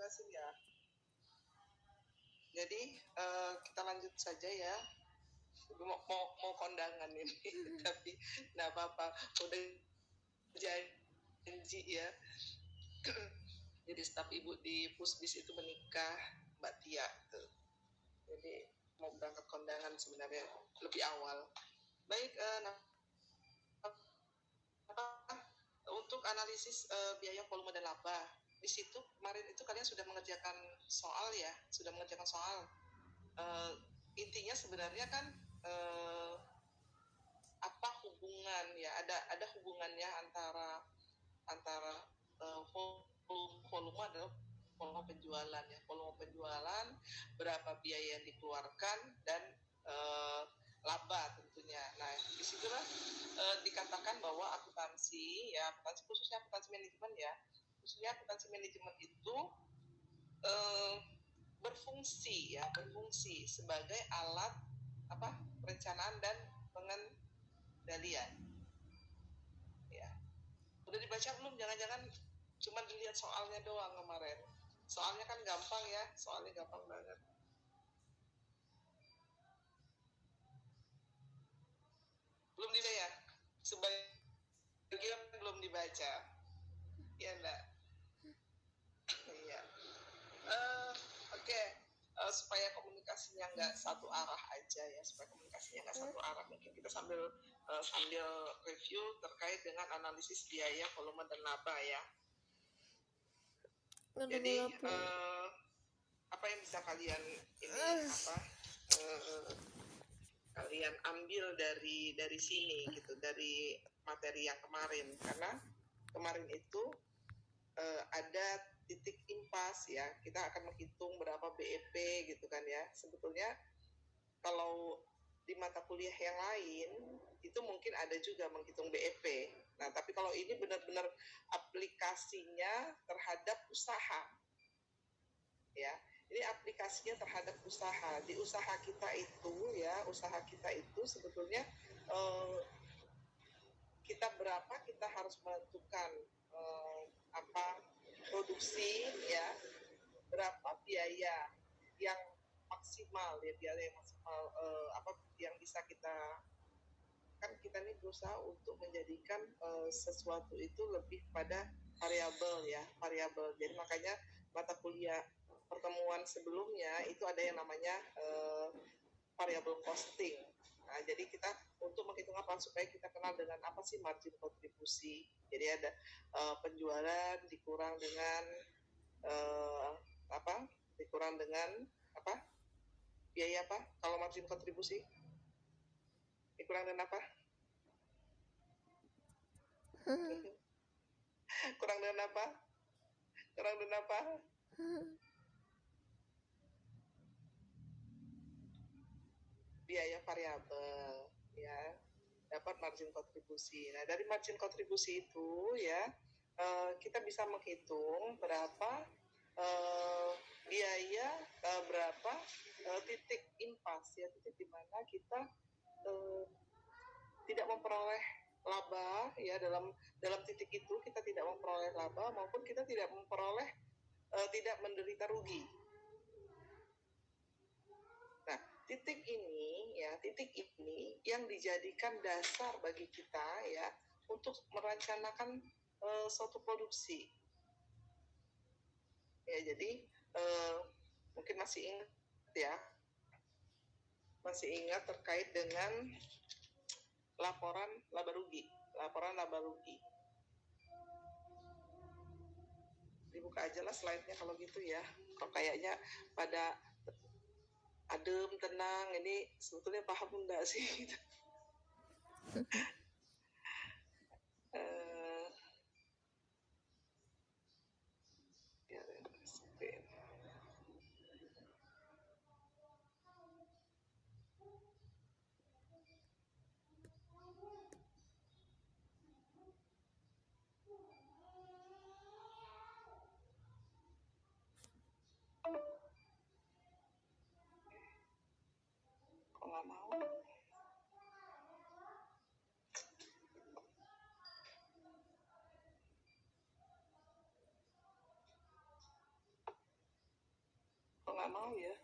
jelasin ya. Jadi kita lanjut saja ya. Mau kondangan ini, tapi nggak apa-apa. Udah janji ya. Jadi staf ibu di Pusbis itu menikah, Mbak Tia tuh. Jadi mau berangkat kondangan sebenarnya lebih awal. Baik, untuk analisis biaya, volume, dan laba. Di situ kemarin itu kalian sudah mengerjakan soal ya, intinya sebenarnya kan apa hubungan ya, ada hubungannya antara volume adalah volume penjualan ya, volume penjualan, berapa biaya yang dikeluarkan, dan laba tentunya. Nah, disitulah dikatakan bahwa akuntansi ya, khususnya akuntansi manajemen itu berfungsi sebagai alat perencanaan dan pengendalian ya. Udah dibaca belum? Jangan-jangan cuma dilihat soalnya doang kemarin. Soalnya kan gampang ya, soalnya gampang banget. Belum dibaca ya? Sebagian belum dibaca. Ya enggak? Iya. Oke. Supaya komunikasinya nggak satu arah aja ya, mungkin kita sambil review terkait dengan analisis biaya, volume, dan laba ya. Jadi apa yang bisa kalian kalian ambil dari sini gitu, dari materi yang kemarin, karena kemarin itu ada titik impas ya, kita akan menghitung berapa BEP gitu kan ya. Sebetulnya kalau di mata kuliah yang lain itu mungkin ada juga menghitung BEP. Nah, tapi kalau ini benar-benar aplikasinya terhadap usaha ya. Ini aplikasinya terhadap usaha. Di usaha kita itu sebetulnya kita berapa kita harus menentukan produksi ya, berapa biaya yang maksimal ya, yang bisa kita, kan kita ini berusaha untuk menjadikan sesuatu itu lebih pada variabel. Jadi makanya mata kuliah pertemuan sebelumnya itu ada yang namanya variable costing. Nah, jadi kita untuk menghitung apa, supaya kita kenal dengan apa sih margin kontribusi. Jadi ada penjualan dikurang dengan biaya apa? Kalau margin kontribusi dikurang dengan apa? Kurang dengan apa? Biaya variabel ya, dapat margin kontribusi. Nah, dari margin kontribusi itu ya kita bisa menghitung berapa biaya, berapa titik impas ya, titik di mana kita tidak memperoleh laba ya, dalam titik itu kita tidak memperoleh laba, maupun kita tidak menderita rugi. Nah, titik ini yang dijadikan dasar bagi kita ya untuk merencanakan suatu produksi. Ya, jadi mungkin masih ingat terkait dengan laporan laba rugi. Dibuka aja lah slide-nya kalau gitu ya. Kok kayaknya pada adem, tenang, ini sebetulnya paham enggak sih? Kok nggak mau? tahu ya.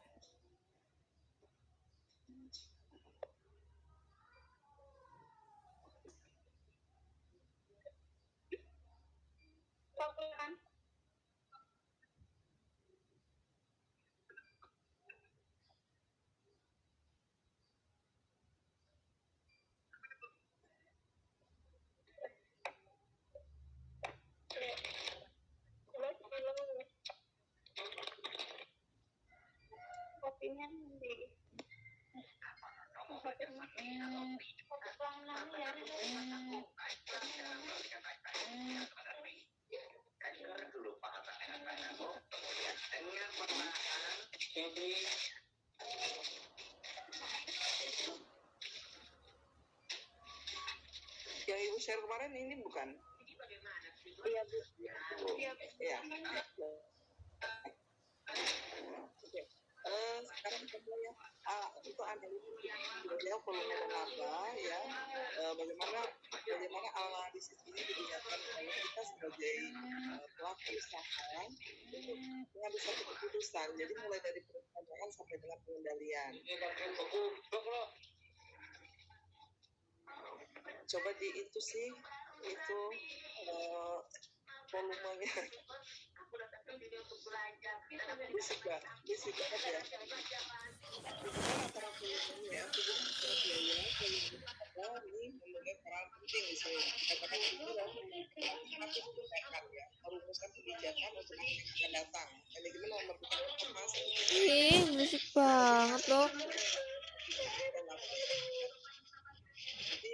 Kopinya di Yang ibu share kemarin ini bukan? iya Bu. Iya. Ya. Oke. Sekarang kita ya itu analisis ya volume laba ya. Bagaimana analisis ini digunakan oleh kita sebagai pelaku usaha untuk mengambil satu keputusan. Jadi mulai dari perencanaan sampai dengan pengendalian. Coba di itu sih itu volumenya. Bisik banget ya. Hubungan antara volumenya, hubungan antara biaya, volume laba ini memegang peran penting di sini. Katakan hiburan, tapi itu nekat ya, merumuskan kebijakan untuk masa yang akan datang. Manajemen memerlukan informasi. Ih, berisik banget loh. Jadi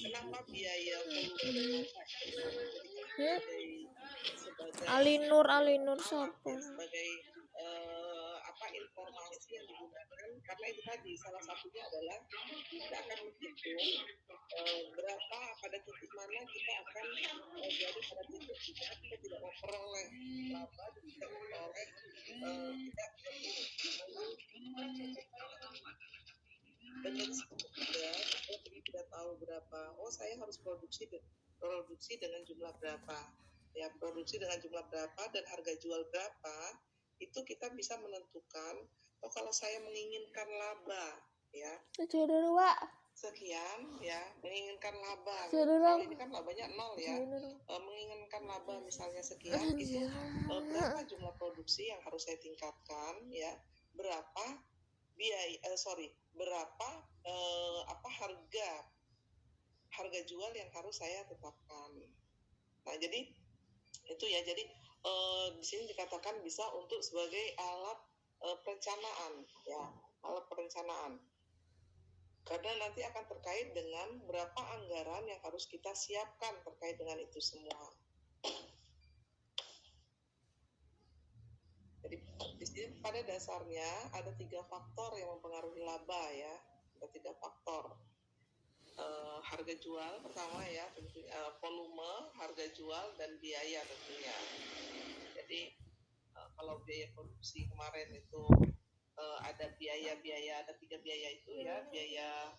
kenapa biaya volume sebagai Alinur siapa? sebagai informasi yang digunakan karena itu tadi salah satunya adalah kita akan menghitung berapa pada titik mana kita akan berada pada titik di mana kita tidak memperoleh laba dan tidak memperoleh dan dari situ kita tidak tahu berapa saya harus produksi dengan jumlah berapa ya, produksi dengan jumlah berapa dan harga jual berapa, itu kita bisa menentukan kalau saya menginginkan laba ya sekian ya, menginginkan laba kalau ini kan labanya 0 ya, menginginkan laba misalnya sekian, itu berapa jumlah produksi yang harus saya tingkatkan ya, berapa berapa harga jual yang harus saya tetapkan. Nah jadi itu ya, jadi di sini dikatakan bisa untuk sebagai alat perencanaan ya, alat perencanaan karena nanti akan terkait dengan berapa anggaran yang harus kita siapkan terkait dengan itu semua. Jadi di sini pada dasarnya ada 3 faktor yang mempengaruhi laba ya, ada 3 faktor. Harga jual pertama ya, volume, harga jual dan biaya tentunya. Jadi kalau biaya produksi kemarin itu ada biaya-biaya, ada 3 biaya itu ya, biaya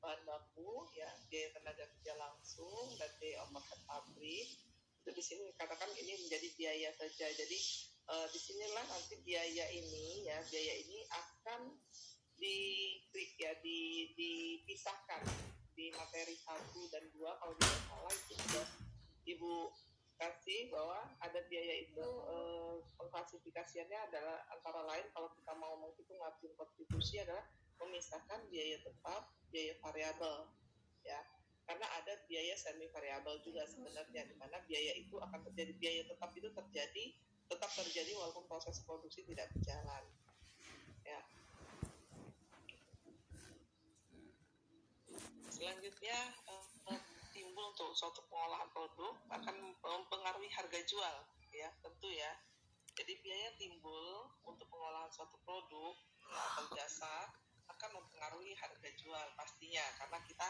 bahan baku ya, biaya tenaga kerja langsung dan biaya overhead pabrik. Itu di sini dikatakan ini menjadi biaya saja. Jadi disinilah nanti biaya ini akan dipisahkan di materi 1 dan 2 kalau tidak salah itu sudah Ibu kasih bahwa ada biaya itu pengklasifikasiannya adalah antara lain kalau kita mau menghitung margin kontribusi adalah memisahkan biaya tetap, biaya variabel ya, karena ada biaya semi variabel juga sebenarnya di mana biaya itu akan terjadi, biaya tetap itu tetap terjadi walaupun proses produksi tidak berjalan ya. Selanjutnya timbul untuk suatu pengolahan produk akan mempengaruhi harga jual ya, tentu ya. Jadi biaya timbul untuk pengolahan suatu produk atau jasa akan mempengaruhi harga jual pastinya karena kita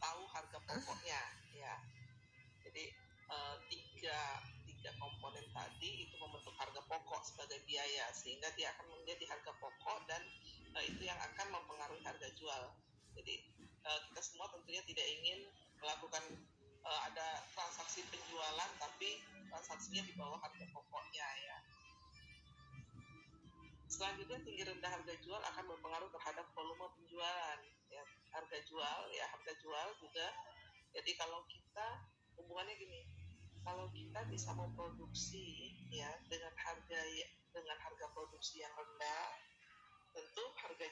tahu harga pokoknya ya. Jadi tiga komponen tadi itu membentuk harga pokok sebagai biaya sehingga dia akan menjadi harga pokok dan itu yang akan mempengaruhi harga jual. Jadi kita semua tentunya tidak ingin melakukan ada transaksi penjualan tapi transaksinya di bawah harga pokoknya ya. Selanjutnya, tinggi rendah harga jual akan berpengaruh terhadap volume penjualan. Ya, harga jual juga. Jadi kalau kita hubungannya gini, kalau kita bisa memproduksi ya dengan harga produksi yang rendah, tentu harga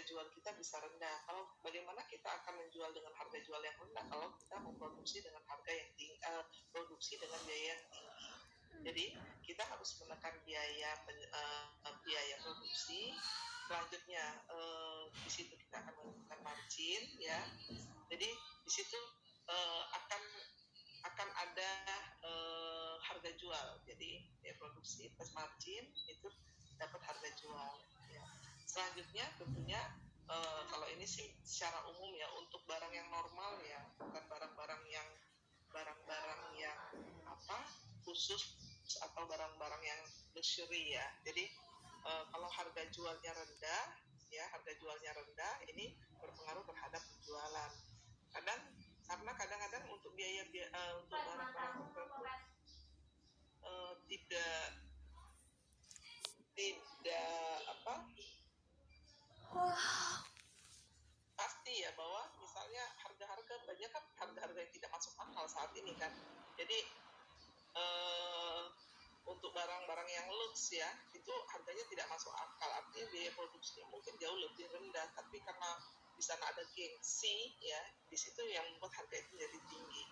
jual kita bisa rendah. Kalau bagaimana kita akan menjual dengan harga jual yang rendah kalau kita memproduksi dengan harga yang tinggi, produksi dengan biaya yang tinggi. Jadi kita harus menekan biaya produksi. Selanjutnya di situ kita akan menekan margin ya. Jadi di situ akan ada harga jual. Jadi produksi plus margin itu dapat harga jual. Ya. Selanjutnya tentunya kalau ini sih secara umum ya, untuk barang yang normal ya, bukan barang-barang yang khusus atau barang-barang yang luxury ya. Jadi kalau harga jualnya rendah ini berpengaruh terhadap penjualan. Karena kadang-kadang untuk biaya untuk barang-barang tertentu pasti ya, bahwa misalnya harga-harga banyak kan harga-harga yang tidak masuk akal saat ini kan. Jadi untuk barang-barang yang lux ya, itu harganya tidak masuk akal, artinya biaya produksinya mungkin jauh lebih rendah, tapi karena di sana ada gengsi ya, di situ yang membuat harga itu jadi tinggi.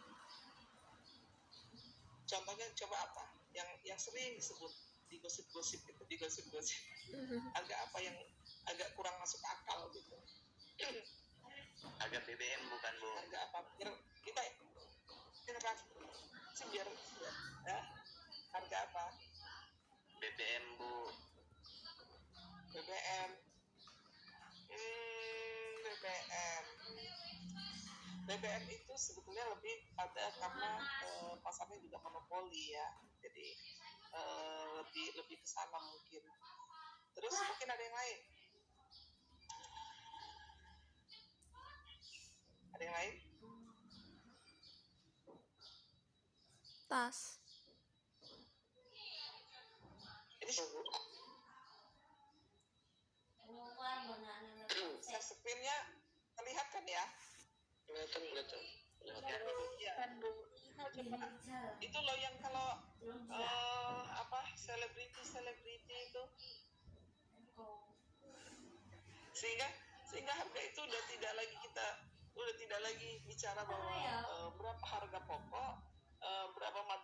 Contohnya coba apa yang sering disebut di gosip-gosip harga apa yang agak kurang masuk akal gitu. Harga BBM bukan, Bu? Harga apa kita biar ya, harga apa? BBM, Bu. BBM BBM itu sebetulnya lebih pada karena pasarnya juga monopoli ya, jadi lebih ke sana mungkin. Terus mungkin ada yang lain? Ada yang lain? Tas. Ini screen-nya terlihat kan ya? Kelihatan. Ya. Coba. Itu loh yang kalau selebriti itu, sehingga harga itu udah tidak lagi bicara bahwa berapa harga pokok, berapa bukan.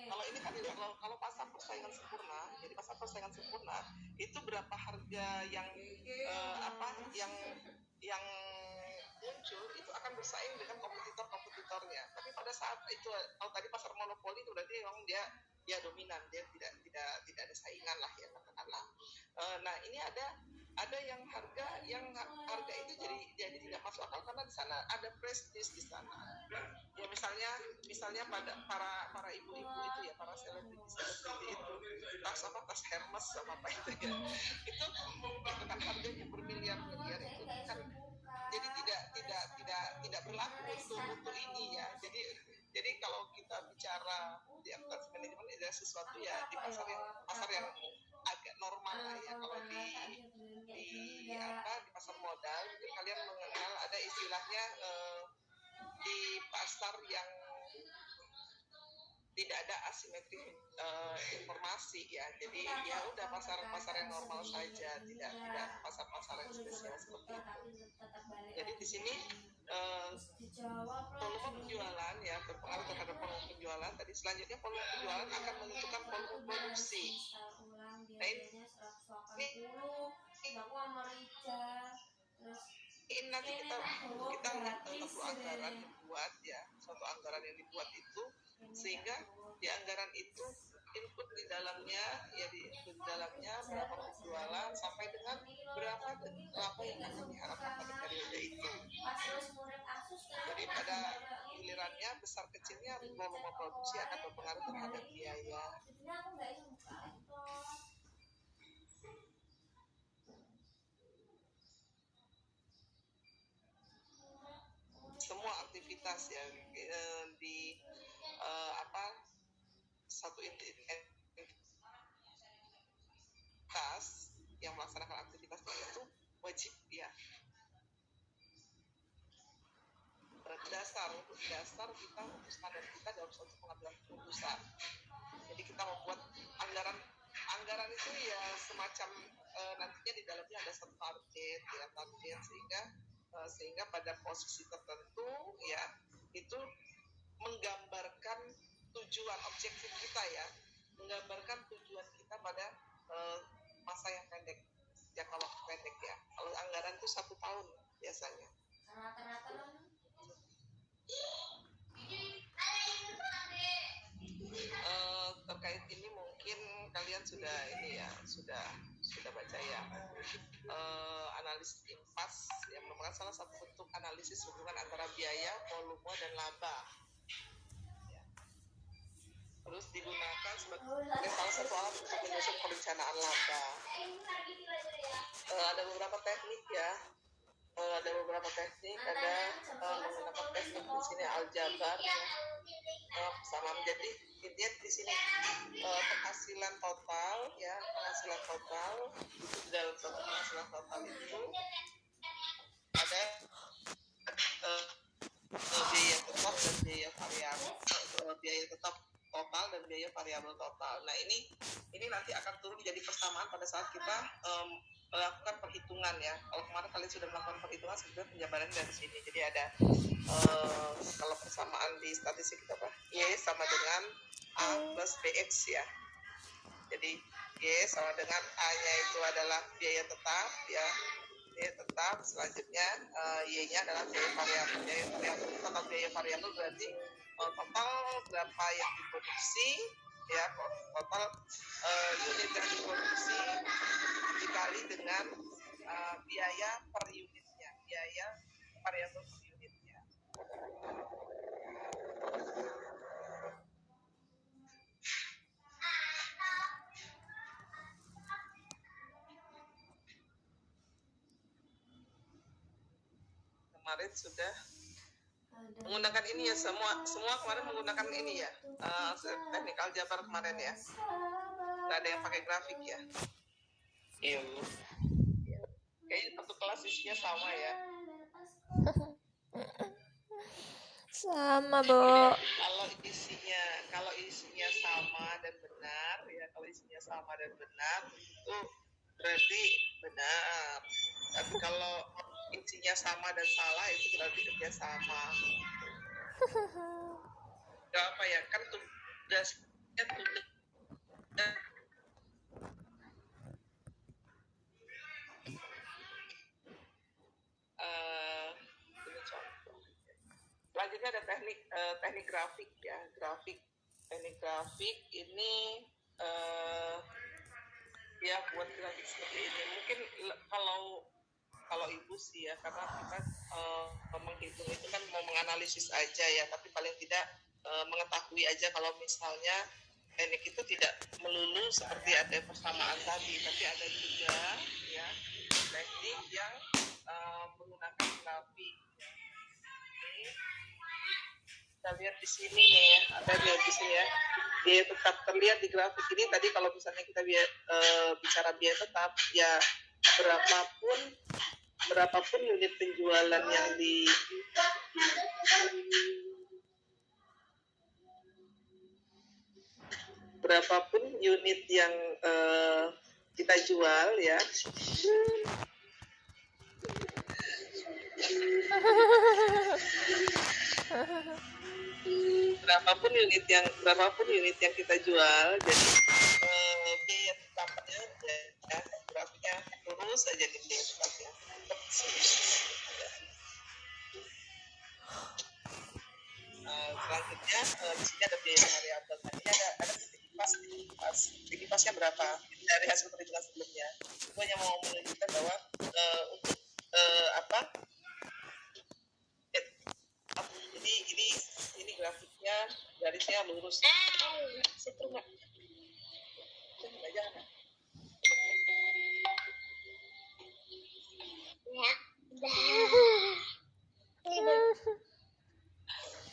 Kalau ini kan kalau pasar persaingan sempurna, jadi pasar persaingan sempurna itu berapa harga yang yang muncul itu akan bersaing dengan kompetitornya. Tapi pada saat itu, kalau tadi pasar monopoli itu berarti memang dia dominan, dia tidak ada saingan lah ya katakanlah. Nah ini ada yang harga itu jadi tidak masuk akal karena di sana ada prestis di sana. Ya misalnya pada para ibu-ibu itu ya, para selebriti itu tas Hermes sama apa itu ya, itu kan harganya bermiliar-miliar, itu kan jadi tidak berlaku untuk ini ya. Jadi kalau kita bicara di atas manajemen, ada sesuatu ya di pasar yang agak normal lah ya. Kalau di pasar modal itu kalian mengenal ada istilahnya di pasar yang tidak ada asimetri informasi ya. Jadi ya udah pasar yang normal saja, tidak pasar yang spesial seperti itu. Jadi di sini volume penjualan ya berpengaruh terhadap volume penjualan. Tadi selanjutnya volume penjualan akan menentukan volume produksi. Nah ini nanti kita lihat suatu anggaran dibuat ya, suatu anggaran yang dibuat itu, sehingga di anggaran itu input di dalamnya berapa penjualan sampai dengan berapa yang akan diharapkan pada periode itu. Jadi pada gilirannya besar kecilnya volume produksi akan berpengaruh terhadap biaya. Semua aktivitas ya di satu entitas yang melaksanakan aktivitasnya itu wajib ya dasar kita untuk standar kita dalam suatu pengambilan keputusan. Jadi kita membuat anggaran itu ya semacam nantinya di dalamnya ada satu target sehingga pada posisi tertentu ya itu menggambarkan tujuan objektif kita ya, menggambarkan tujuan kita pada masa yang pendek, jangka waktu pendek ya. Kalau anggaran itu 1 tahun biasanya. Terkait ini mungkin kalian sudah baca ya, analisis impas yang merupakan salah satu bentuk analisis hubungan antara biaya, volume dan laba. Ya. Terus digunakan sebagai salah satu alat untuk menyusun perencanaan laba. Ada beberapa teknik ya. Ada menggunakan teknik di sini aljabar ya. Sama menjadi intinya di sini penghasilan total itu dalam satu penghasilan total itu ada biaya tetap dan biaya variabel, biaya tetap total dan biaya variabel total. Nah ini nanti akan turun jadi persamaan pada saat kita melakukan perhitungan ya. Kalau kemarin kalian sudah melakukan perhitungan, sebenarnya penjabaran dari sini. Jadi ada kalau persamaan di statistik kita apa? Y sama dengan A plus BX ya. Jadi Y sama dengan A-nya itu adalah biaya tetap ya. Biaya tetap, selanjutnya Y-nya adalah biaya variabel. Total biaya variabel berarti total berapa yang diproduksi ya, total unit yang diproduksi dikali dengan biaya per unitnya, biaya variabel per unitnya. Kemarin sudah menggunakan ini ya, semua kemarin menggunakan ini ya, teknik aljabar kemarin ya, nggak ada yang pakai grafik ya. Iya. Kayaknya satu kelas isinya sama ya. Sama, Bu. Kalau isinya sama dan benar ya, itu berarti benar. Tapi kalau isinya sama dan salah itu berarti kerja sama. Gak apa ya, kan tugasnya ini contoh. Selanjutnya ada teknik grafik ya, teknik grafik ini ya buat grafik seperti ini. Mungkin kalau ibu sih ya, karena kita menghitung itu kan mau menganalisis aja ya, tapi paling tidak mengetahui aja kalau misalnya teknik itu tidak melulu seperti ada persamaan tadi, tapi ada juga ya teknik yang menggunakan grafik. Kita lihat di sini nih, ya. Dia tetap terlihat di grafik ini. Tadi kalau misalnya kita bicara biaya tetap, ya berapapun unit penjualan yang berapapun unit yang kita jual ya. berapapun unit yang kita jual, jadi biaya tetapnya ya, grafiknya lurus aja di biaya tetapnya. Selanjutnya di sini ada biaya variabel. Tadi ada titik impasnya berapa dari hasil perhitungan sebelumnya. Itu hanya mau menunjukkan bahwa untuk jadi ini grafiknya garisnya lurus.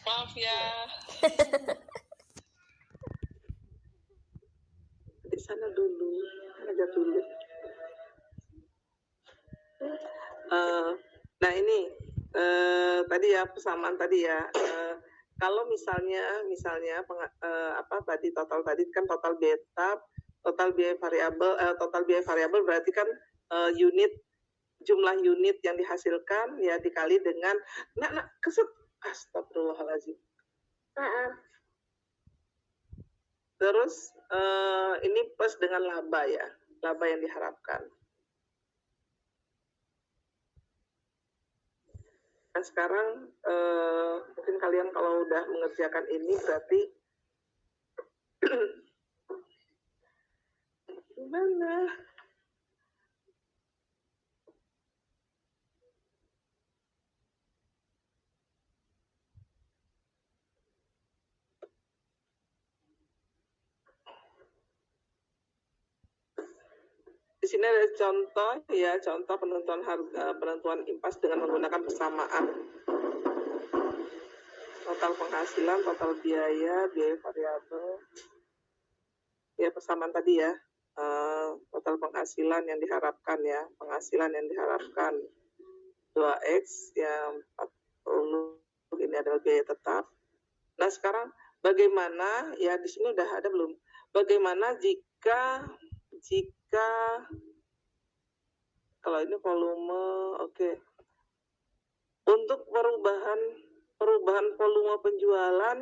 Maaf ya. tadi ya persamaan tadi ya. Kalau misalnya apa tadi total tadi kan total biaya tetap, total biaya variabel berarti kan jumlah unit yang dihasilkan ya dikali dengan astagfirullahaladzim. Terus ini plus dengan laba ya, laba yang diharapkan. Nah sekarang mungkin kalian kalau udah mengerjakan ini berarti gimana? Di sini ada contoh penentuan impas dengan menggunakan persamaan. Total penghasilan, total biaya variabel. Ya persamaan tadi ya. Total penghasilan yang diharapkan ya. Penghasilan yang diharapkan 2X yang 40 ini adalah biaya tetap. Nah, sekarang bagaimana ya di sini udah ada belum? Bagaimana jika kalau ini volume oke. Untuk perubahan volume penjualan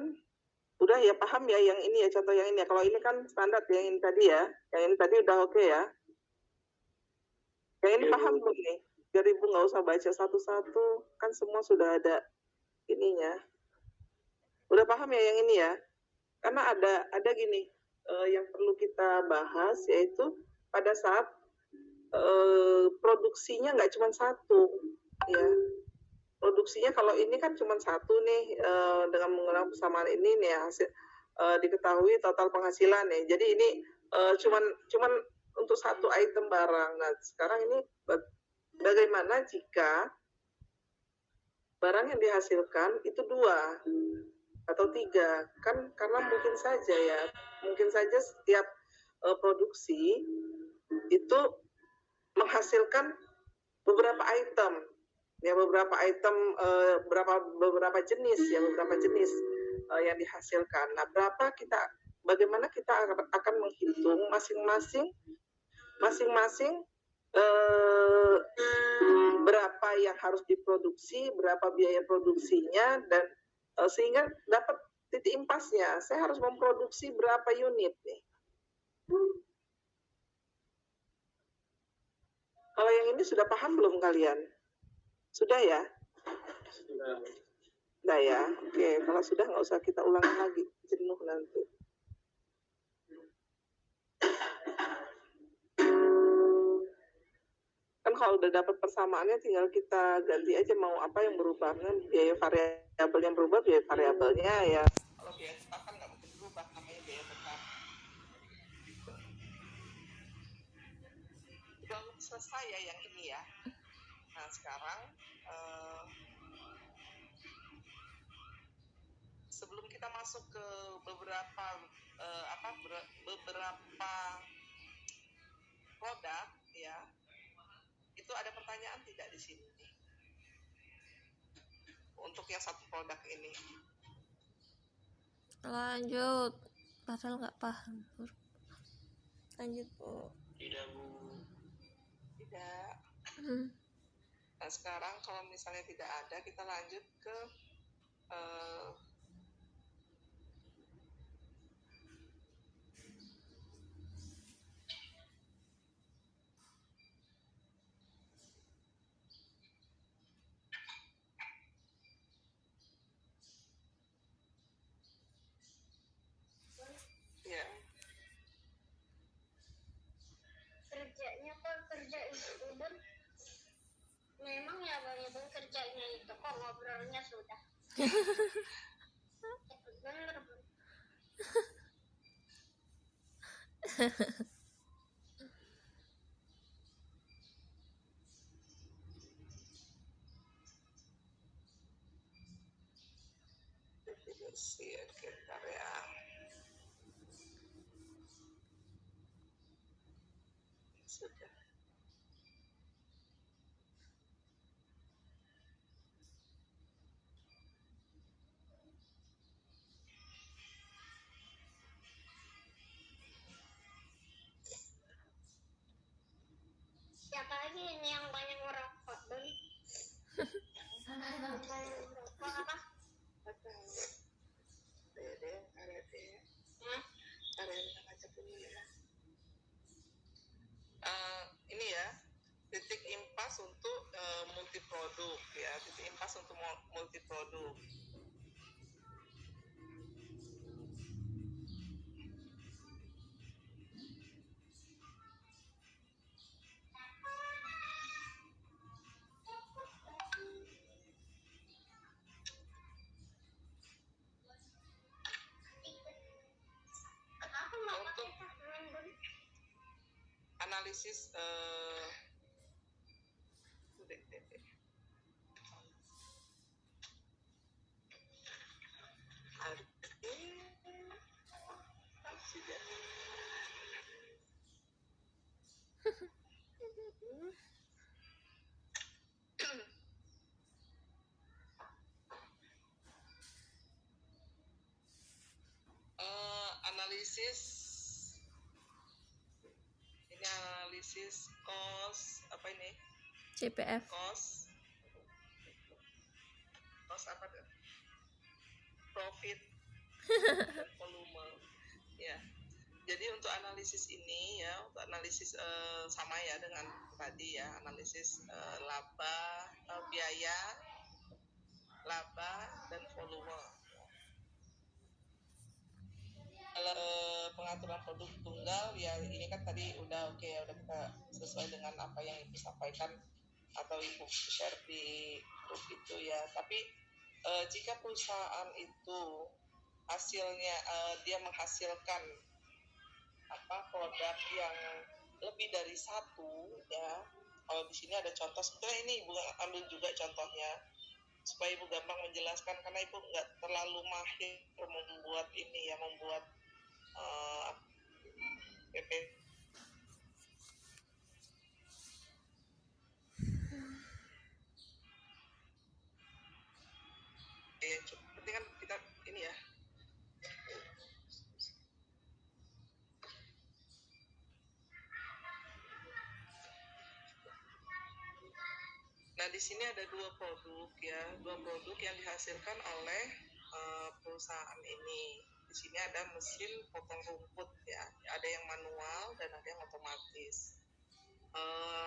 udah ya paham ya yang ini ya contoh yang ini ya. Kalau ini kan standar ya, yang ini tadi ya. Yang ini tadi udah oke ya. Yang ini paham belum nih? Jadi Ibu nggak usah baca satu-satu, kan semua sudah ada ininya. Udah paham ya yang ini ya? Karena ada gini yang perlu kita bahas yaitu pada saat produksinya nggak cuma satu ya. Produksinya kalau ini kan cuma satu nih dengan menggunakan persamaan ini nih hasil diketahui total penghasilan nih. Jadi ini cuman untuk satu item barang. Nah, sekarang ini bagaimana jika barang yang dihasilkan itu 2 atau 3? Kan karena mungkin saja setiap produksi itu menghasilkan beberapa item ya, beberapa jenis yang dihasilkan. Nah, bagaimana kita akan menghitung masing-masing berapa yang harus diproduksi, berapa biaya produksinya, dan sehingga dapat titik impasnya. Saya harus memproduksi berapa unit nih. Kalau yang ini sudah paham belum kalian? Sudah ya? Sudah ya? Oke, kalau sudah nggak usah kita ulangi lagi, jenuh nanti. Kan kalau udah dapat persamaannya tinggal kita ganti aja mau apa yang berubah. Biaya variabel yang berubah, biaya variabelnya ya. Kalau biaya tetap kan nggak mungkin berubah, namanya biaya tetap. Udah selesai ya yang ini ya. Nah sekarang sebelum kita masuk ke beberapa produk ya, itu ada pertanyaan tidak di sini untuk yang satu produk ini? Lanjut, padahal nggak paham. Lanjut Bu. Tidak Bu. Tidak. Nah sekarang kalau misalnya tidak ada, kita lanjut ke ya. Kerjanya kok kerja itu Bun? Memang ya Bang Bun kerjanya itu kok ngobrolnya sudah. Bener Bun. Definisi sebentar ya. Sudah. yang banyak merokok, Bun. Banyak merokok apa? Betul. Dede, Arede, Hah? Arede aja punya ya. Ini ya, titik impas untuk multi produk ya, titik impas untuk multi produk. Aku nggak Untuk pakai tangan, Bun. analisis analisis ini analisis cost apa ini CPF. cost apa tuh profit dan volume ya. Jadi untuk analisis ini ya, untuk analisis sama ya dengan tadi ya, analisis biaya, laba dan volume. Kalau pengaturan produk tunggal ya ini kan tadi udah oke, udah kita sesuai dengan apa yang Ibu sampaikan atau Ibu share di grup itu ya. Tapi jika perusahaan itu hasilnya dia menghasilkan produk yang lebih dari satu ya. Kalau di sini ada contoh, sebetulnya ini Ibu ambil juga contohnya supaya Ibu gampang menjelaskan, karena Ibu nggak terlalu mahir membuat ini ya, membuat PP. Berarti kan kita ini ya. Nah, di sini ada dua produk yang dihasilkan oleh perusahaan ini. Di sini ada mesin potong rumput ya, ada yang manual dan ada yang otomatis.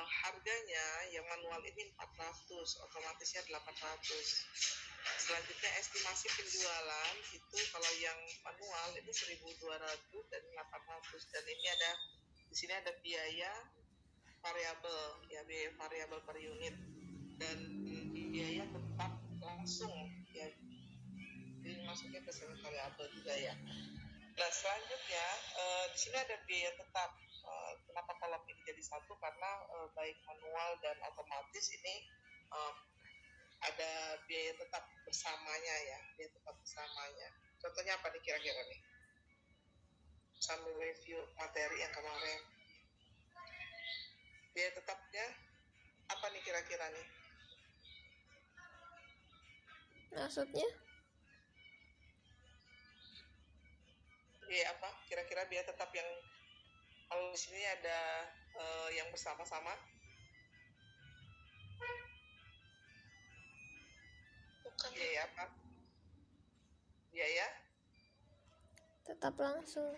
Harganya yang manual ini 400, otomatisnya 800. Selanjutnya estimasi penjualan itu kalau yang manual itu 1.200 dan 800, dan ini ada di sini ada biaya variabel ya, biaya variabel per unit dan biaya tetap langsung ya, jadi masuknya ke variabel juga ya. Nah, selanjutnya di sini ada biaya tetap. Kenapa kolom ini jadi satu? Karena baik manual dan otomatis ini ada biaya tetap bersamanya ya, biaya tetap bersamanya. Contohnya apa nih kira-kira nih? Sambil review materi yang kemarin. Biaya tetapnya apa nih kira-kira nih? Maksudnya? Biaya apa? Kira-kira biaya tetap yang kalau di sini ada yang bersama-sama. Bukan. Biaya apa? Biaya Tetap langsung.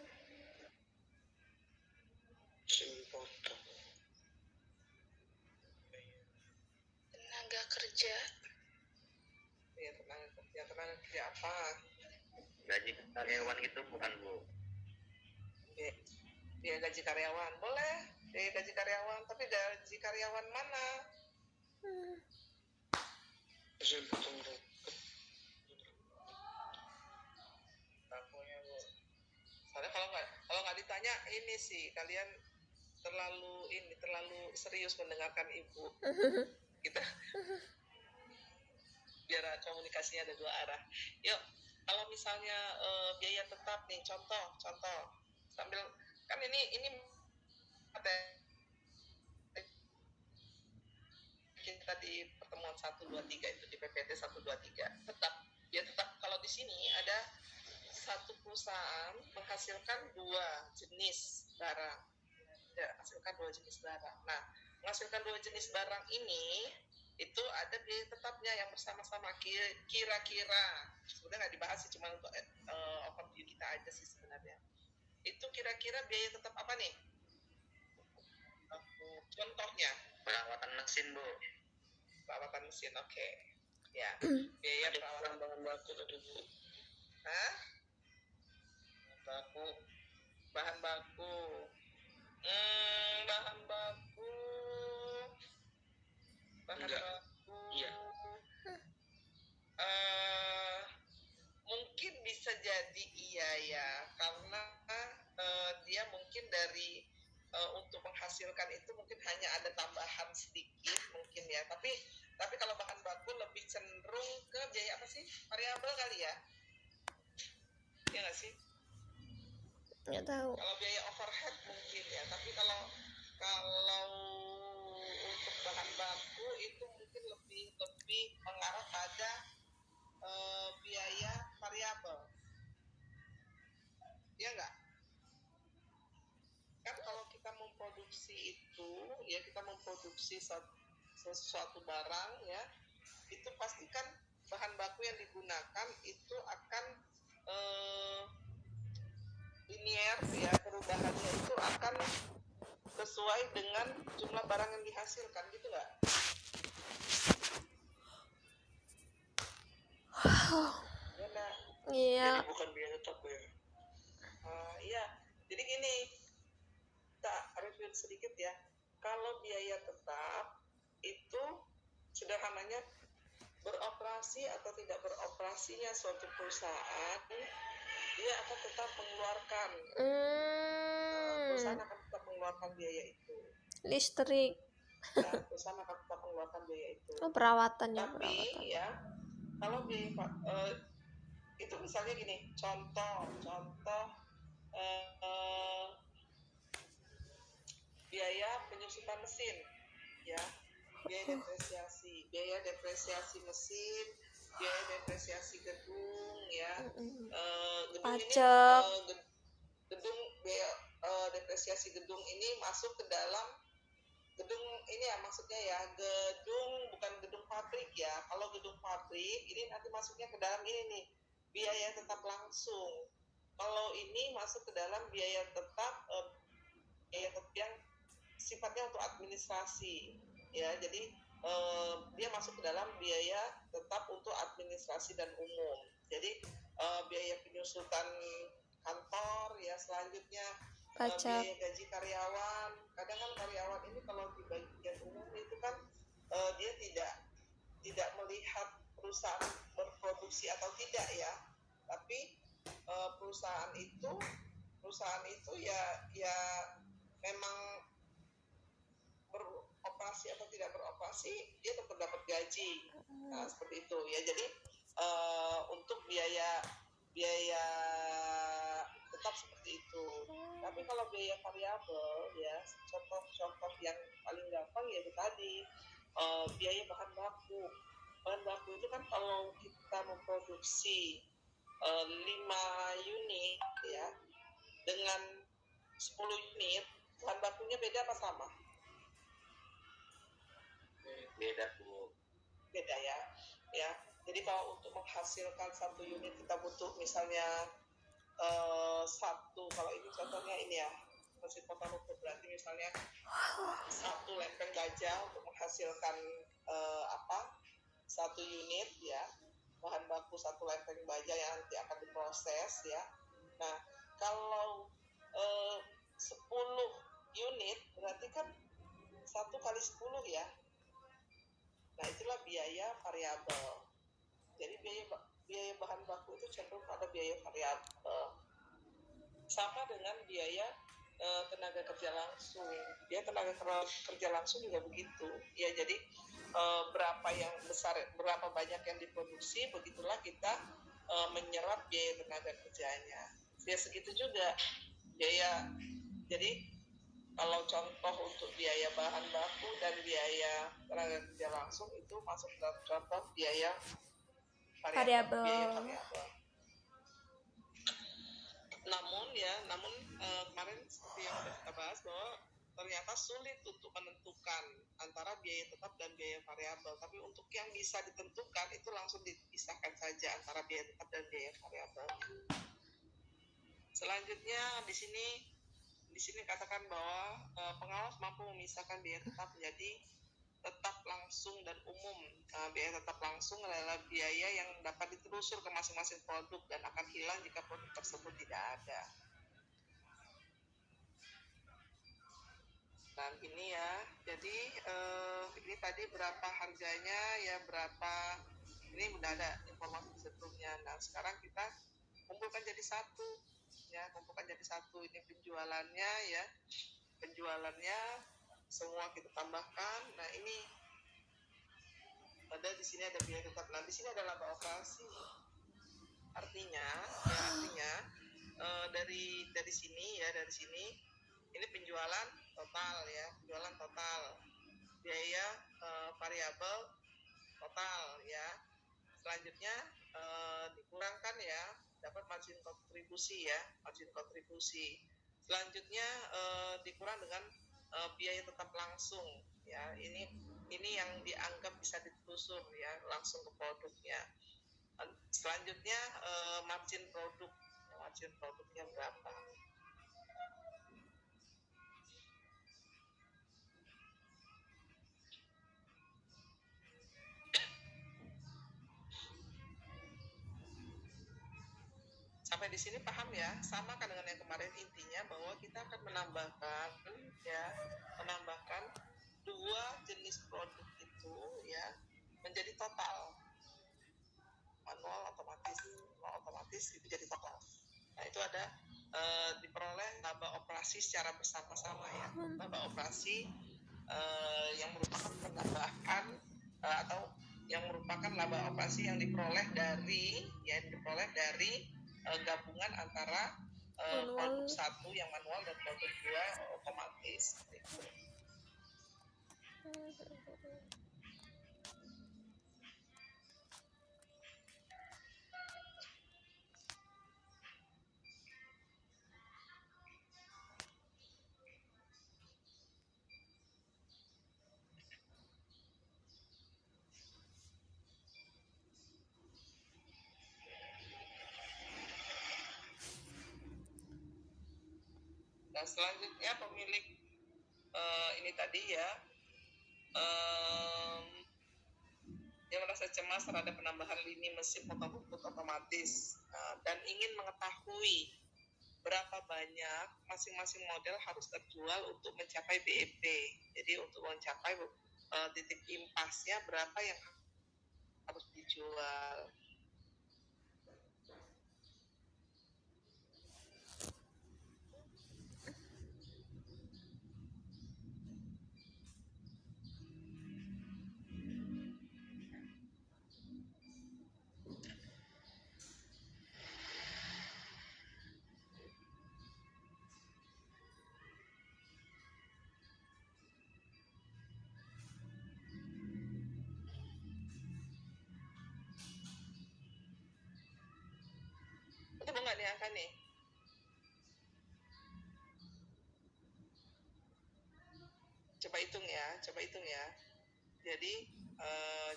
Tenaga kerja. ya, tenaga kerja apa? Gaji karyawan itu bukan, Bu. Biaya gaji karyawan boleh, biaya gaji karyawan, tapi gaji karyawan mana? Soalnya kalau nggak ditanya ini sih kalian terlalu serius mendengarkan Ibu. Kita biar komunikasinya ada dua arah. Yuk, kalau misalnya biaya tetap nih, contoh sambil kan ini kita di pertemuan 1, 2, 3 itu di PPT 1, 2, 3 tetap kalau di sini ada satu perusahaan menghasilkan dua jenis barang. Nah, menghasilkan dua jenis barang ini itu ada biaya tetapnya yang bersama-sama. Kira-kira sebenarnya nggak dibahas sih, cuma untuk overview kita aja sih sebenarnya. Itu kira-kira biaya tetap apa nih? Contohnya Perawatan mesin, Bu. perawatan mesin, oke. Ya, biaya perawatan bahan baku tadi, Bu. Hah? Bahan baku. Bahan baku. Enggak. Baku. Iya. Mungkin bisa jadi iya ya, karena dia mungkin dari untuk menghasilkan itu mungkin hanya ada tambahan sedikit mungkin ya, tapi kalau bahan baku lebih cenderung ke biaya apa sih, variabel kali ya nggak sih? Nggak tahu. Kalau biaya overhead mungkin ya, tapi kalau untuk bahan baku itu mungkin lebih mengarah pada biaya variabel, ya enggak? Kan kalau kita memproduksi itu ya, kita memproduksi sesuatu barang ya, itu pastikan bahan baku yang digunakan itu akan linear ya, perubahannya itu akan sesuai dengan jumlah barang yang dihasilkan, gitu nggak? Ya, nah. Iya. Jadi bukan biaya tetap ya. Iya, jadi gini, kita review sedikit ya. Kalau biaya tetap itu sederhananya beroperasi atau tidak beroperasinya suatu perusahaan, dia akan tetap mengeluarkan, perusahaan akan tetap mengeluarkan biaya itu. Listrik. Ya, perusahaan akan tetap mengeluarkan biaya itu. Perawatan ya, Tapi perawatan. ya, kalau biaya itu misalnya gini, contoh biaya penyusutan mesin ya, biaya depresiasi mesin, biaya depresiasi gedung ya, gedung pajak ini gedung biaya depresiasi gedung ini masuk ke dalam gedung ini ya, maksudnya ya gedung, bukan gedung pabrik ya. Kalau gedung pabrik ini nanti masuknya ke dalam ini nih, biaya tetap langsung. Kalau ini masuk ke dalam biaya tetap yang sifatnya untuk administrasi ya, jadi dia masuk ke dalam biaya tetap untuk administrasi dan umum. Jadi biaya penyusutan kantor ya, selanjutnya pajak. biaya gaji karyawan. Kadang kan karyawan ini kalau di bagian umum itu kan dia tidak melihat perusahaan berproduksi atau tidak ya, tapi perusahaan itu ya memang beroperasi atau tidak beroperasi, dia tetap dapat gaji. Nah, seperti itu ya. Jadi untuk biaya tetap seperti itu. Tapi kalau biaya variabel ya, contoh yang paling gampang ya itu tadi, biaya bahan baku. Bahan baku itu kan kalau kita memproduksi 5 unit ya, dengan 10 unit, bahan bakunya beda apa sama? Beda, Bu. Beda ya. Jadi kalau untuk menghasilkan 1 unit kita butuh misalnya kalau ini contohnya ini ya, mesin fotokopi, berarti misalnya 1 lempeng baja untuk menghasilkan 1 unit ya, bahan baku 1 lempeng baja yang nanti akan diproses ya. Nah, kalau 10 unit berarti kan 1 kali 10 ya. Nah, itulah biaya variabel. Jadi biaya bahan baku itu cenderung pada biaya variabel. Sama dengan biaya tenaga kerja langsung. Dia tenaga kerja langsung juga begitu. Ya, jadi berapa yang besar, berapa banyak yang diproduksi, begitulah kita menyerap biaya tenaga kerjanya. Ya segitu juga biaya. Jadi kalau contoh untuk biaya bahan baku dan biaya tenaga kerja langsung itu masuk dalam contoh biaya variabel. Namun kemarin seperti yang sudah kita bahas bahwa ternyata sulit untuk menentukan antara biaya tetap dan biaya variabel. Tapi untuk yang bisa ditentukan itu langsung dipisahkan saja antara biaya tetap dan biaya variabel. Selanjutnya di sini katakan bahwa pengawas mampu memisahkan biaya tetap menjadi tetap langsung dan umum. Biaya tetap langsung adalah biaya yang dapat ditelusur ke masing-masing produk dan akan hilang jika produk tersebut tidak ada. Nah ini ya, jadi ini tadi berapa harganya ya, berapa, ini udah ada informasi sebelumnya. Nah sekarang kita kumpulkan jadi satu ya, ini penjualannya ya, semua kita tambahkan. Nah ini ada di sini ada biaya tetap. Nah di sini ada laba operasi. Artinya dari sini ini penjualan total, biaya variabel total ya. Selanjutnya dikurangkan ya, dapat margin kontribusi. Selanjutnya dikurang dengan biaya tetap langsung ya. Ini yang dianggap bisa ditelusur ya langsung ke produknya. Selanjutnya margin produknya berapa. Sampai di sini paham ya, sama kan dengan yang kemarin, intinya bahwa kita akan menambahkan dua jenis produk itu ya menjadi total, manual otomatis itu jadi total. Nah itu ada diperoleh laba operasi secara bersama-sama ya, laba operasi yang merupakan penambahan atau yang merupakan laba operasi yang diperoleh dari gabungan antara produk satu yang manual dan produk dua otomatis. Nah selanjutnya pemilik ini tadi ya yang merasa cemas terhadap penambahan lini mesin fotokopi otomatis dan ingin mengetahui berapa banyak masing-masing model harus terjual untuk mencapai BEP. Jadi untuk mencapai titik impasnya berapa yang harus dijual. Itu nggak nih angka nih? Coba hitung ya. Jadi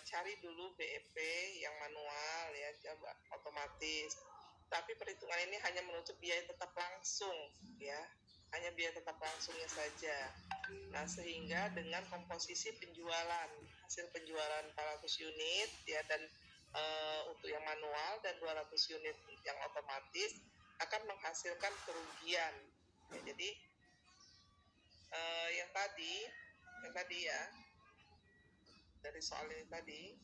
cari dulu BEP yang manual ya, coba otomatis. Tapi perhitungan ini hanya menutup biaya tetap langsung ya, hanya biaya tetap langsungnya saja. Nah sehingga dengan komposisi penjualan, hasil penjualan 400 unit ya, dan untuk yang manual dan 200 unit yang otomatis akan menghasilkan kerugian ya. Jadi yang tadi ya, dari soal ini tadi,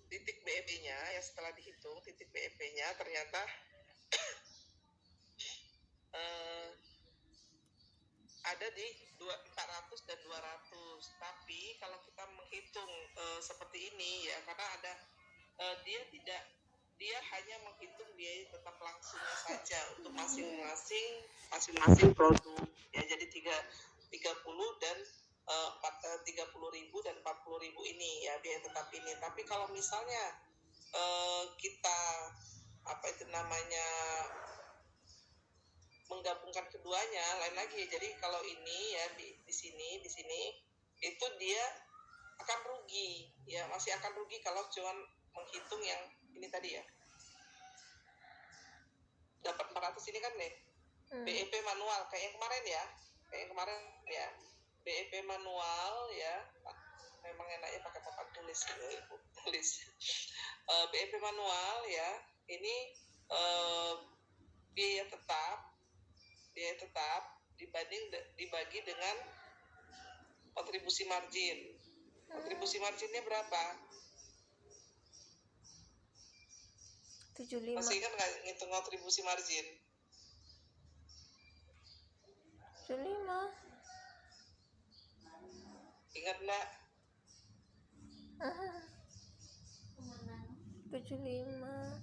titik BEP-nya ya, setelah dihitung titik BEP-nya ternyata ada di 400 dan 200. Tapi kalau kita menghitung seperti ini ya, karena ada dia hanya menghitung biaya tetap langsungnya saja untuk masing-masing produk ya. Jadi 30 dan 30.000 dan 40.000 ini ya biaya tetap ini. Tapi kalau misalnya kita apa itu namanya, menggabungkan keduanya lain lagi. Jadi kalau ini ya di sini itu dia akan rugi ya, masih akan rugi kalau cuman menghitung yang ini tadi ya, dapat 400 ini kan nih BEP manual kayak yang kemarin ya, BEP manual ya, memang enaknya pakai papan tulis gitu, Ibu tulis. BEP manual ya, ini biaya tetap dibagi dengan kontribusi margin. Kontribusi marginnya berapa? 75. Masih ingat nggak ngitung kontribusi margin? 75. Ingat nggak? 75.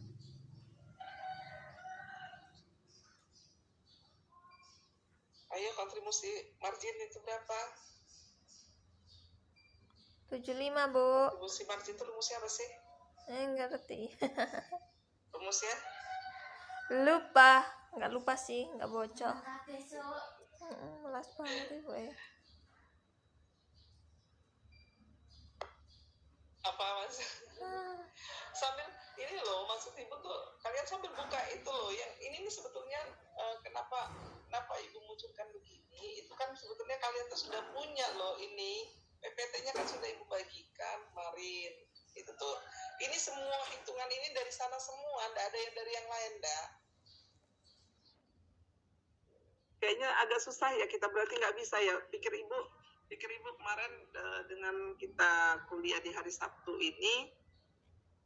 Ayo, kontribusi margin itu berapa? 75, Bu. Kontribusi margin itu rumusnya apa sih? Enggak ngerti. Rumusnya? Nggak lupa sih, nggak bocor. Melas banget Ibu ya. Apa Mas? Sambil ini loh, maksud Ibu tuh kalian sambil buka itu loh, yang ini nih sebetulnya kenapa Ibu munculkan begini, itu kan sebetulnya kalian tuh sudah punya loh ini, PPT-nya kan sudah Ibu bagikan kemarin. Itu tuh, ini semua hitungan ini dari sana semua, nggak ada yang dari yang lain, dah. Kayaknya agak susah ya, kita berarti nggak bisa ya. Pikir Ibu kemarin dengan kita kuliah di hari Sabtu ini,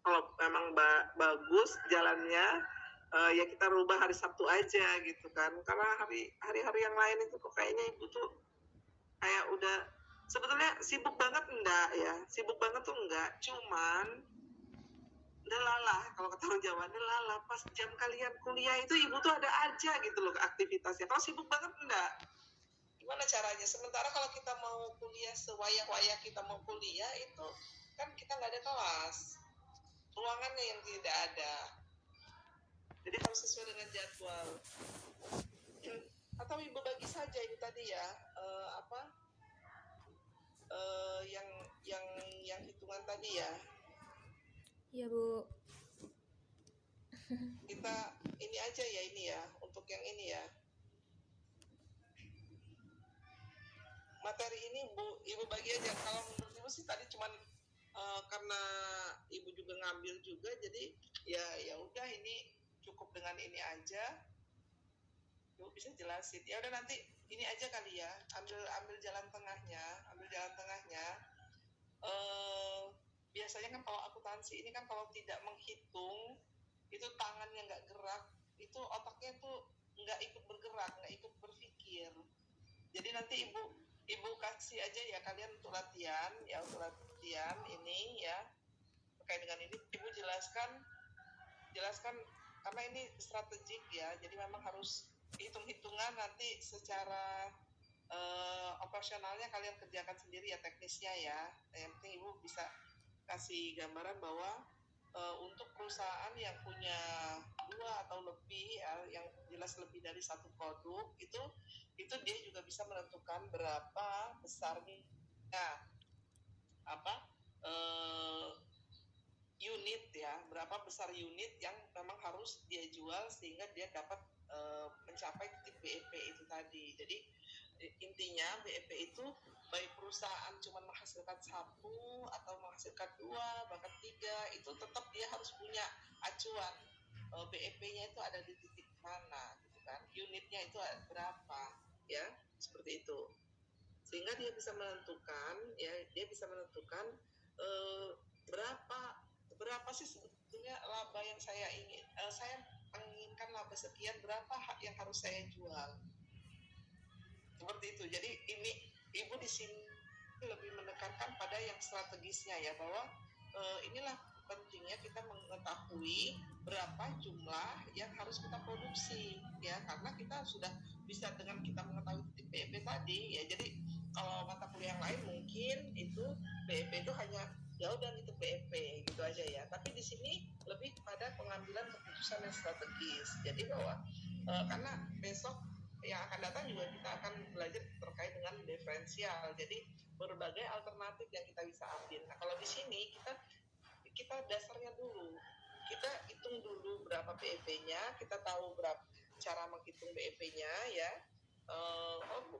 kalau memang bagus jalannya, ya kita rubah hari Sabtu aja gitu kan. Karena hari-hari yang lain itu kok kayaknya Ibu tuh kayak udah, sebetulnya sibuk banget enggak ya, sibuk banget tuh enggak, cuman delalah, kalau kata orang Jawa, delalah, pas jam kalian kuliah itu Ibu tuh ada aja gitu loh aktivitasnya. Kalau sibuk banget enggak, gimana caranya? Sementara kalau kita mau kuliah sewayak-wayak kita mau kuliah itu kan kita nggak ada kelas, ruangannya yang tidak ada, jadi harus sesuai dengan jadwal. Atau Ibu bagi saja ini tadi ya, yang hitungan tadi ya. Iya, Bu. Kita ini aja ya, ini ya, untuk yang ini ya. Materi ini Ibu bagi aja. Kalau menurut Ibu sih tadi cuman karena Ibu juga ngambil juga, jadi ya udah, ini cukup dengan ini aja. Ibu bisa jelasin. Ya udah, nanti ini aja kali ya. Ambil jalan tengahnya. Biasanya kan kalau akuntansi ini kan kalau tidak menghitung, itu tangannya nggak gerak, itu otaknya tuh nggak ikut bergerak, nggak ikut berpikir. Jadi nanti Ibu kasih aja ya kalian untuk latihan ini ya, terkait dengan ini Ibu jelaskan karena ini strategik ya, jadi memang harus hitung-hitungan nanti secara operasionalnya kalian kerjakan sendiri ya, teknisnya ya. Yang penting Ibu bisa kasih gambaran bahwa untuk perusahaan yang punya 2 atau lebih ya, yang jelas lebih dari 1 produk, itu dia juga bisa menentukan berapa besarnya unit ya, berapa besar unit yang memang harus dia jual sehingga dia dapat mencapai titik BEP itu tadi. Jadi intinya BEP itu baik perusahaan cuma menghasilkan 1 atau menghasilkan 2 bahkan 3, itu tetap dia harus punya acuan BEP-nya itu ada di titik mana gitu kan, unitnya itu berapa ya, seperti itu, sehingga dia bisa menentukan berapa sih sebetulnya laba yang saya inginkan laba sekian, berapa yang harus saya jual, seperti itu. Jadi ini Ibu di sini lebih menekankan pada yang strategisnya ya, bahwa inilah pentingnya kita mengetahui berapa jumlah yang harus kita produksi ya, karena kita sudah bisa dengan kita mengetahui titik BEP tadi ya. Jadi kalau mata kuliah yang lain mungkin itu BEP itu hanya ya udah itu BEP gitu aja ya. Tapi di sini lebih kepada pengambilan keputusan yang strategis. Jadi bahwa karena besok yang akan datang juga kita akan belajar terkait dengan diferensial. Jadi berbagai alternatif yang kita bisa ambil. Nah kalau di sini kita dasarnya dulu, kita hitung dulu berapa BEP-nya, kita tahu berapa cara menghitung BEP-nya ya.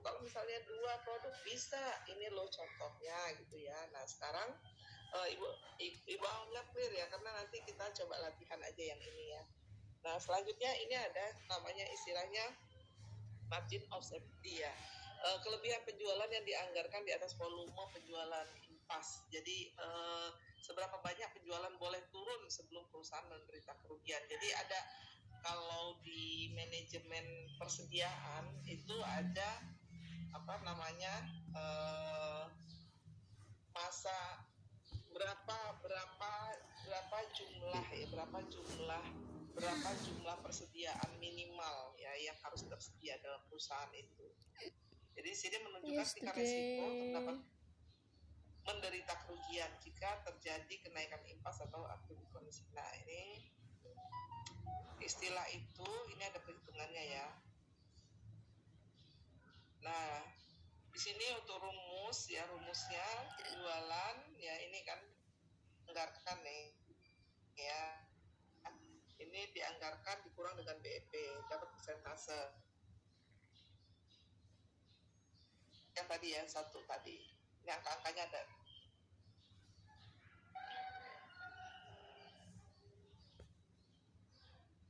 Kalau misalnya 2 produk bisa, ini loh contohnya gitu ya. Nah sekarang Ibu anggap clear ya, karena nanti kita coba latihan aja yang ini ya. Nah selanjutnya ini ada namanya istilahnya margin of safety ya. Kelebihan penjualan yang dianggarkan di atas volume penjualan impas. Jadi seberapa banyak penjualan boleh turun sebelum perusahaan menderita kerugian. Jadi ada, kalau di manajemen persediaan itu ada apa namanya masa berapa jumlah persediaan minimal ya yang harus tersedia dalam perusahaan itu. Jadi sini menunjukkan tingkat resiko terdapat menderita kerugian jika terjadi kenaikan impas atau atribut kondisi. Nah ini istilah itu, ini ada perhitungannya ya. Nah di sini untuk rumus ya, rumusnya penjualan ya, ini kan anggarkan nih ya, ini dianggarkan dikurang dengan BEP dapat persentase yang tadi ya, 1 tadi ini angka-angkanya ada.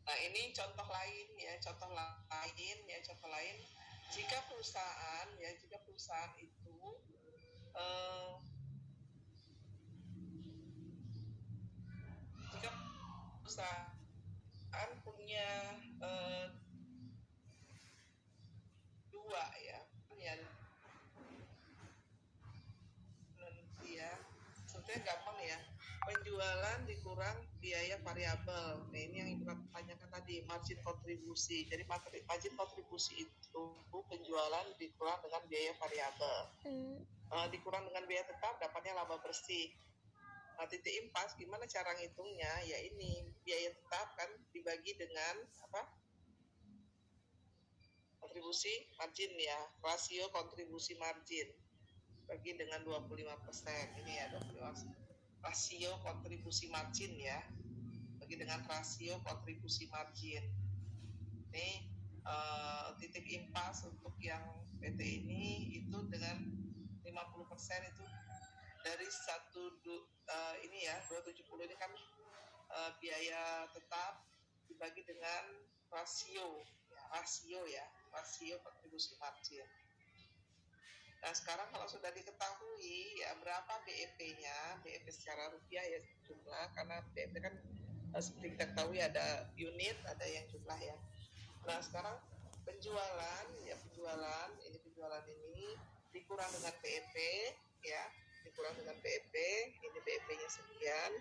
Nah ini contoh lain ya, contoh lain jika perusahaan itu jika perusahaan punya 2 ya, nanti ya sebetulnya gampang ya, penjualan dikurang biaya variabel. Nah ini yang Ibu tanyakan tadi, margin kontribusi. Jadi margin kontribusi itu penjualan dikurang dengan biaya variabel. Dikurang dengan biaya tetap dapatnya laba bersih. Nah titik impas gimana cara ngitungnya? Ya ini biaya tetap kan dibagi dengan apa? Kontribusi margin ya, rasio kontribusi margin bagi dengan 25%. Ini ya 25%. Rasio kontribusi margin ya, bagi dengan rasio kontribusi margin. Ini titik impas untuk yang PT ini itu dengan 50% itu dari ini ya 270 ini kan biaya tetap dibagi dengan rasio kontribusi margin. Nah sekarang kalau sudah diketahui ya berapa BEP-nya, BEP secara rupiah ya jumlah, karena BEP kan seperti kita ketahui ada unit, ada yang jumlah ya. Nah sekarang penjualan ini dikurang dengan BEP ya, ini BEP-nya sekian,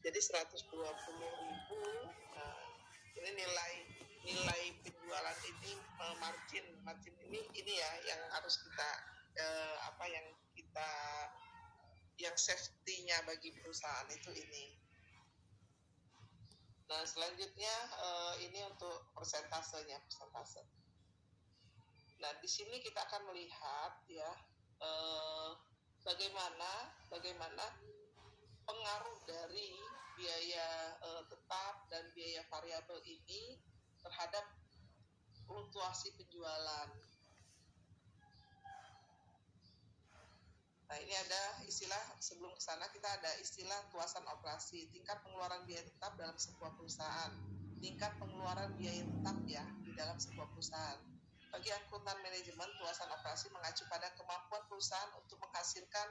jadi 120.000. Nah ini nilai penjualan ini, margin ini ya yang harus kita yang safety-nya bagi perusahaan itu ini. Nah selanjutnya ini untuk persentase. Nah di sini kita akan melihat ya bagaimana pengaruh dari biaya tetap dan biaya variabel ini terhadap fluktuasi penjualan. Nah ini ada istilah, sebelum ke sana kita ada istilah tuasan operasi, tingkat pengeluaran biaya tetap dalam sebuah perusahaan. Tingkat pengeluaran biaya tetap ya di dalam sebuah perusahaan. Bagi akuntan manajemen, tuasan operasi mengacu pada kemampuan perusahaan untuk menghasilkan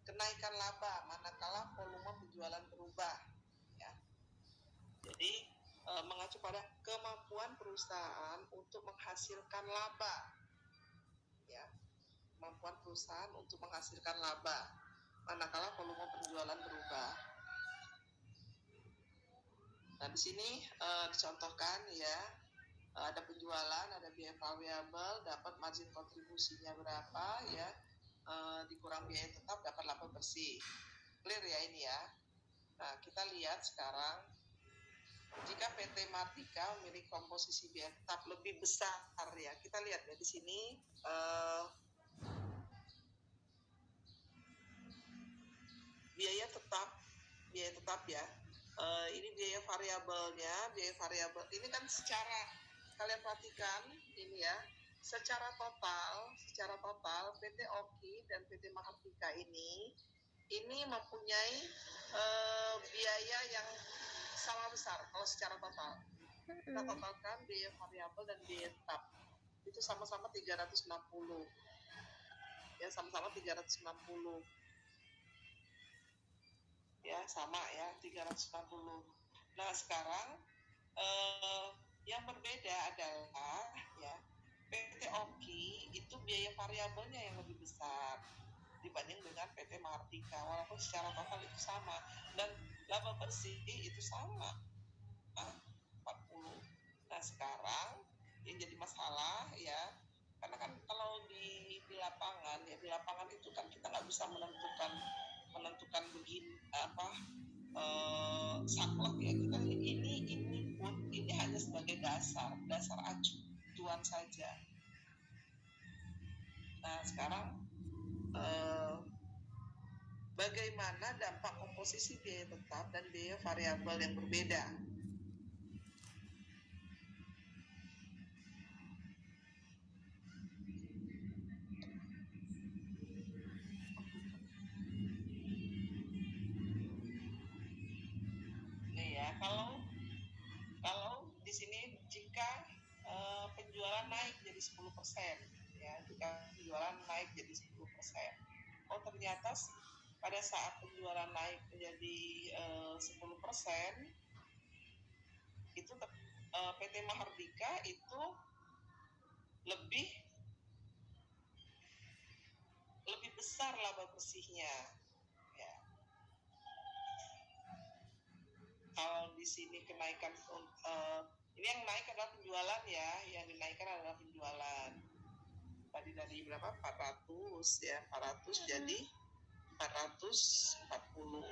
kenaikan laba manakala volume penjualan berubah. Ya. Jadi mengacu pada kemampuan perusahaan untuk menghasilkan laba. Ya. Kemampuan perusahaan untuk menghasilkan laba manakala volume penjualan berubah. Nah di sini dicontohkan ya, ada penjualan, ada biaya variabel, dapat margin kontribusinya berapa ya, dikurang biaya tetap dapat laba bersih. Clear ya ini ya. Nah, kita lihat sekarang jika PT Mardika memiliki komposisi biaya tetap lebih besar ya. Kita lihat ya di sini biaya tetap ya. Ini biaya variabelnya, biaya variabel ini kan secara kalian perhatikan ini ya, secara total PT Oki dan PT Mahardika ini mempunyai biaya yang sama besar kalau secara total. Kita totalkan biaya variabel dan biaya tetap itu sama-sama 360 ya, sama-sama 360 ya, sama ya 360. Nah sekarang yang berbeda adalah ya PT Oki itu biaya variabelnya yang lebih besar dibanding dengan PT Mahardika, walaupun secara total itu sama dan laba bersih itu sama 40. Nah sekarang yang jadi masalah ya, karena kan kalau di lapangan ya, di lapangan itu kan kita nggak bisa menentukan begini saklek ya, kita ini pun ini hanya sebagai dasar acuan saja. Nah sekarang bagaimana dampak komposisi biaya tetap dan biaya variabel yang berbeda? Nih ya, kalau di sini jika penjualan naik jadi 10% ya, jika penjualan naik jadi 10%. Oh ternyata pada saat penjualan naik menjadi 10%, itu PT Mahardika itu lebih besar laba bersihnya ya. Kalau di sini kenaikan ini yang naik adalah penjualan ya, yang dinaikkan adalah penjualan. Tadi dari berapa? 400 ya, 400 jadi 440.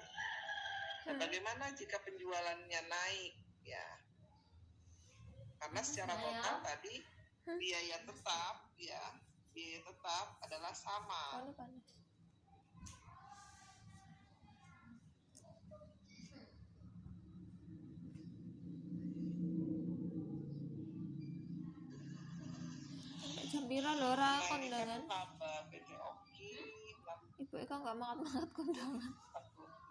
Nah, bagaimana jika penjualannya naik ya? Karena secara total tadi biaya tetap ya, biaya tetap adalah sama. Jambira lora kondangan. PT Oki Ibu Eka nggak banget kondangan.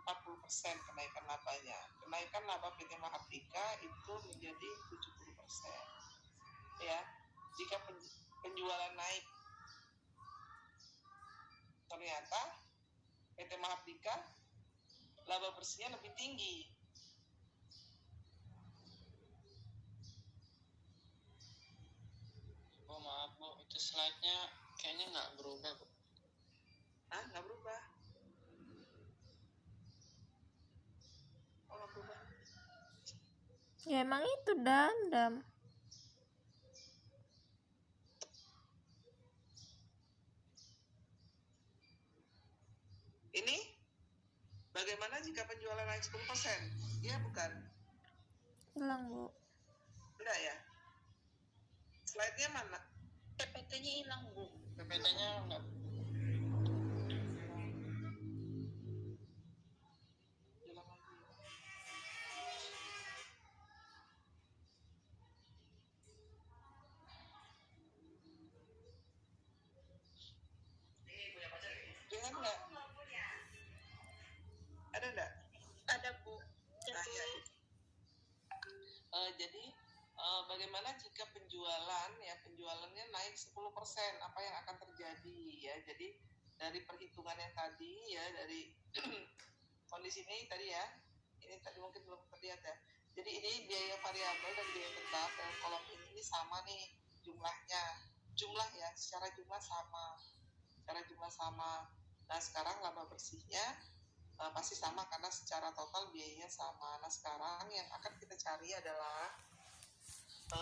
40% kenaikan labanya. Kenaikan laba PT Mahardika itu menjadi 70%. Ya, jika penjualan naik, ternyata PT Mahardika laba bersihnya lebih tinggi. Bu, maaf Bu, itu slide-nya kayaknya nggak berubah Bu. Nggak berubah. Oh, nggak berubah. Ya emang itu Dam. Ini bagaimana jika penjualan naik 10%? Iya bukan? Hilang Bu. Enggak ya? Slide-nya mana? PPT-nya hilang Bu. PPT-nya nggak. Dengar nggak? Ada nggak? Ada Bu. Nah, ya. Jadi bagaimana jika penjualannya naik 10%, apa yang akan terjadi ya? Jadi dari perhitungan yang tadi ya, dari kondisi ini tadi ya, ini tadi mungkin belum terlihat ya. Jadi ini biaya variabel dan biaya tetap dalam kolom ini sama nih jumlah ya, secara jumlah sama. Nah sekarang laba bersihnya pasti sama karena secara total biayanya sama. Nah sekarang yang akan kita cari adalah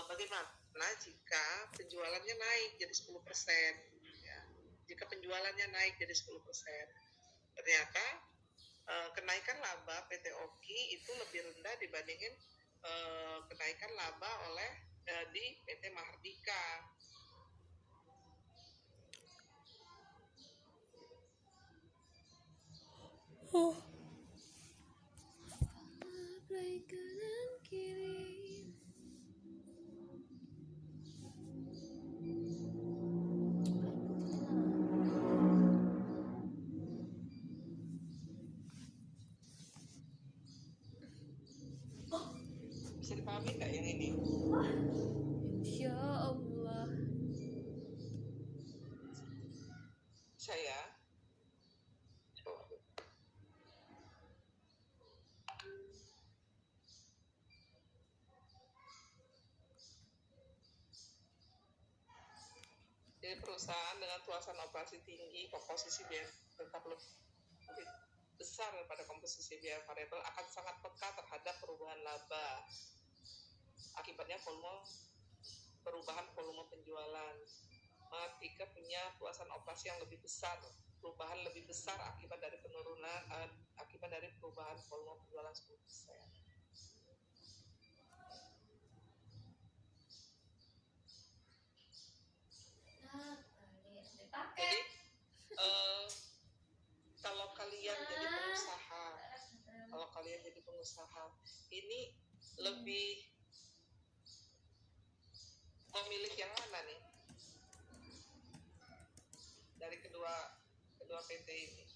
bagaimana jika penjualannya naik jadi 10%. Ya. Jika penjualannya naik jadi 10%, ternyata kenaikan laba PT Oki itu lebih rendah dibandingin kenaikan laba oleh di PT Mahardika. Play kanan kiri. Bisa dipahami nggak yang ini? Insya Allah. Saya jadi perusahaan dengan tuasan operasi tinggi, komposisi biaya tetap lebih besar daripada komposisi biaya variabel akan sangat peka terhadap perubahan laba. Akibatnya perubahan volume penjualan. Mahardika punya tuasan operasi yang lebih besar, perubahan lebih besar akibat dari perubahan volume penjualan 10%. Jadi kalau kalian jadi pengusaha, ini lebih memilih yang mana nih dari kedua PT ini?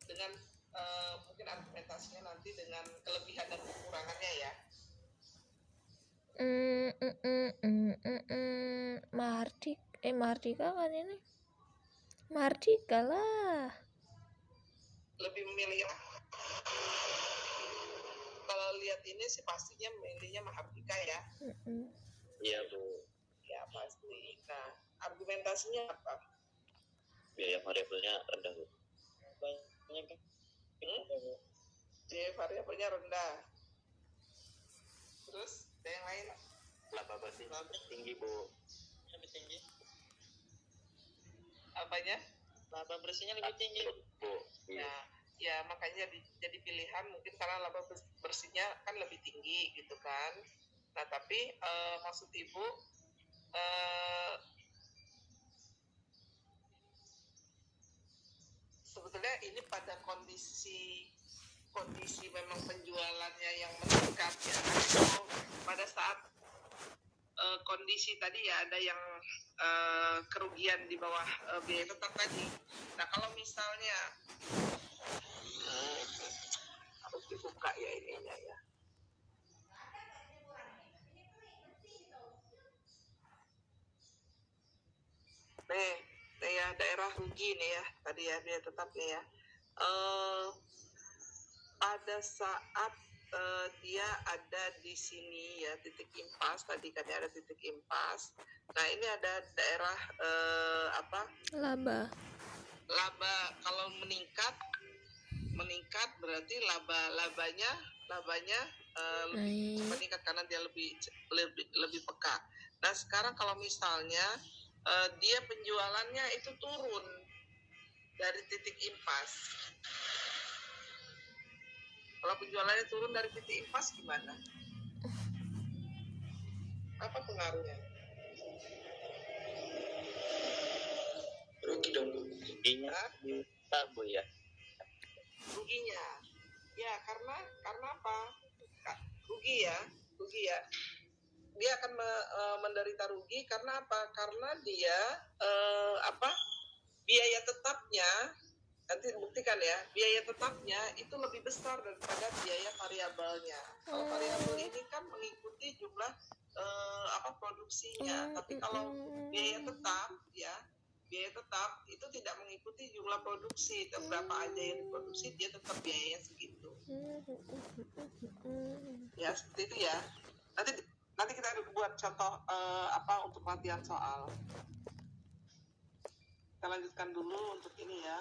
Dengan mungkin argumentasinya nanti dengan kelebihan dan kekurangannya ya. Mahardika kan ini? Mahardika lah. Lebih memilih yang kalau lihat ini sih pastinya memilihnya Mahardika ya. Iya Bu. Ya pasti. Nah, argumentasinya apa? Biaya variabelnya rendah Bu. Banyak kan? Biaya variabelnya rendah. Terus ada yang lain? Laba bersih tinggi Bu. Lebih tinggi. Apanya? Laba bersihnya lebih tinggi. Bu. Nah, ya makanya jadi pilihan mungkin karena laba bersihnya kan lebih tinggi gitu kan. Nah tapi maksud ibu sebetulnya ini pada kondisi memang penjualannya yang meningkat ya. Kalau pada saat kondisi tadi ya ada yang kerugian di bawah biaya tetap tadi. Nah kalau misalnya harus dibuka ya ininya ya. Nih ya daerah rugi nih ya tadi ya biaya tetap nih ya. Pada saat dia ada di sini ya titik impas tadi kan ada titik impas. Nah ini ada daerah Laba kalau meningkat berarti labanya lebih meningkat karena dia lebih peka. Nah sekarang kalau misalnya dia penjualannya itu turun dari titik impas. Kalau penjualannya turun dari titik impas gimana? Apa pengaruhnya? Rugi dong Bu. Ruginya besar Bu ya. Ruginya ya karena apa? Rugi ya dia akan menderita rugi karena apa? Karena dia biaya tetapnya nanti buktikan ya, biaya tetapnya itu lebih besar daripada biaya variabelnya. Kalau variabel ini kan mengikuti jumlah produksinya, tapi kalau biaya tetap itu tidak mengikuti jumlah produksi. Berapa aja yang diproduksi dia tetap biayanya segitu. Ya seperti itu ya. Nanti kita buat contoh untuk latihan soal. Kita lanjutkan dulu untuk ini ya.